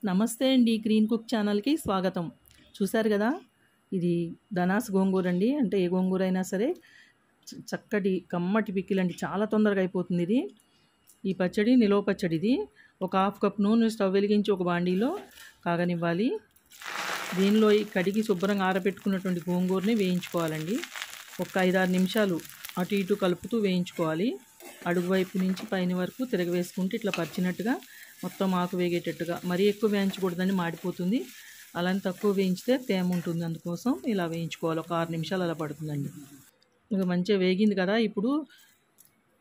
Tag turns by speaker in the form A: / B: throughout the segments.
A: నమస్తే అండి. Green cook ఛానల్‌కి స్వాగతం. చూసారు గదా! ఇది ధనాస్ గోంగూర అండి. అంటే ఏ గోంగూర అయినా సరే చక్కటి కమ్మటి పికిలండి. చాలా తొందరగా అయిపోతుంది ఇది. ఈ పచ్చడి నిలవ పచ్చడి ఇది. ఒక హాఫ్ కప్ నూనె స్టవ్ వెలిగించి ఒక బాండీలో కాగనివ్వాలి. దీనిలో ఈ కడిగి శుభ్రంగా ఆరబెట్టుకున్నటువంటి గోంగూరని వేయించుకోవాలండి. ఒక 5, 6 నిమిషాలు అటు ఇటు కలుపుతూ వేయించుకోవాలి. అడుగు వైపు నుంచి పైన వరకు తిరగవేసుకుంటే ఇట్లా పరిచినట్టుగా మొత్తం ఆకు వేగేటట్టుగా. మరీ ఎక్కువ వేయించకూడదండి, మాడిపోతుంది. అలానే తక్కువ వేయించితే తేమ ఉంటుంది. అందుకోసం ఇలా వేయించుకోవాలి. ఒక 6 నిమిషాలు అలా పడుతుందండి. ఇక మంచిగా వేగింది కదా! ఇప్పుడు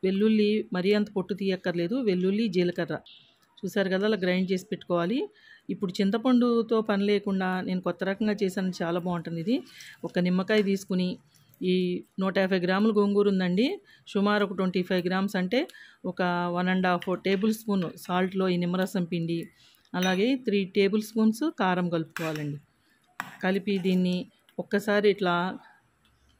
A: వెల్లుల్లి మరీ అంత పొట్టు తీయక్కర్లేదు. వెల్లుల్లి, జీలకర్ర చూసారు కదా! అలా గ్రైండ్ చేసి పెట్టుకోవాలి. ఇప్పుడు చింతపండుతో పని లేకుండా నేను కొత్త రకంగా చేశాను. చాలా బాగుంటుంది ఇది. ఒక నిమ్మకాయ తీసుకుని ఈ 150 గ్రాముల గోంగూర ఉందండి. సుమారు ఒక 25 గ్రామ్స్ అంటే ఒక 1½ టేబుల్ స్పూన్ సాల్ట్లో ఈ నిమ్మరసం పిండి, అలాగే 3 టేబుల్ స్పూన్స్ కారం కలుపుకోవాలండి. కలిపి దీన్ని ఒక్కసారి ఇట్లా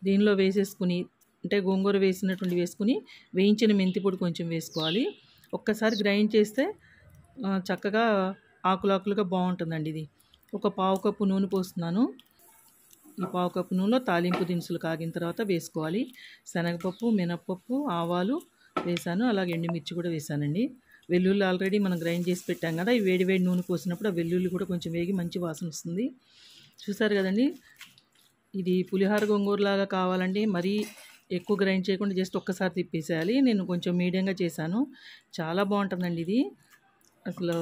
A: దీనిలో వేసేసుకుని, అంటే గోంగూర వేసినటువంటి వేసుకుని వేయించిన మెంతి పొడి కొంచెం వేసుకోవాలి. ఒక్కసారి గ్రైండ్ చేస్తే చక్కగా ఆకులాకులుగా బాగుంటుందండి ఇది. ఒక పావు కప్పు నూనె పోస్తున్నాను. ఈ పావు కప్పు నూనెలో తాలింపు దినుసులు కాగిన తర్వాత వేసుకోవాలి. శనగపప్పు, మినప్పప్పు, ఆవాలు వేసాను. అలాగే ఎండుమిర్చి కూడా వేసానండి. వెల్లుల్లి ఆల్రెడీ మనం గ్రైండ్ చేసి పెట్టాం కదా! ఈ వేడి వేడి నూనె పోసినప్పుడు ఆ వెల్లుల్లి కూడా కొంచెం వేగి మంచి వాసన వస్తుంది. చూసారు కదండి. ఇది పులిహోర గోంగూరలాగా కావాలండి. మరీ ఎక్కువ గ్రైండ్ చేయకుండా జస్ట్ ఒక్కసారి తిప్పేసేయాలి. నేను కొంచెం మీడియంగా చేశాను. చాలా బాగుంటుందండి ఇది. అసలు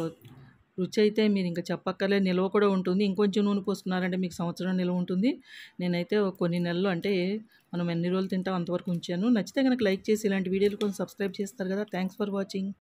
A: రుచి అయితే మీరు ఇంకా చెప్పక్కర్లేదు. నిల్వ కూడా ఉంటుంది. ఇంకొంచెం నూనె పోసుకున్నారంటే మీకు సంవత్సరం నిల్వ ఉంటుంది. నేనైతే కొన్ని నెలలు, అంటే మనం ఎన్ని రోజులు తింటాం అంతవరకు ఉంచాను. నచ్చితే కనుక లైక్ చేసి ఇలాంటి వీడియోలు కొంచెం సబ్స్క్రైబ్ చేస్తారు కదా. Thanks for watching.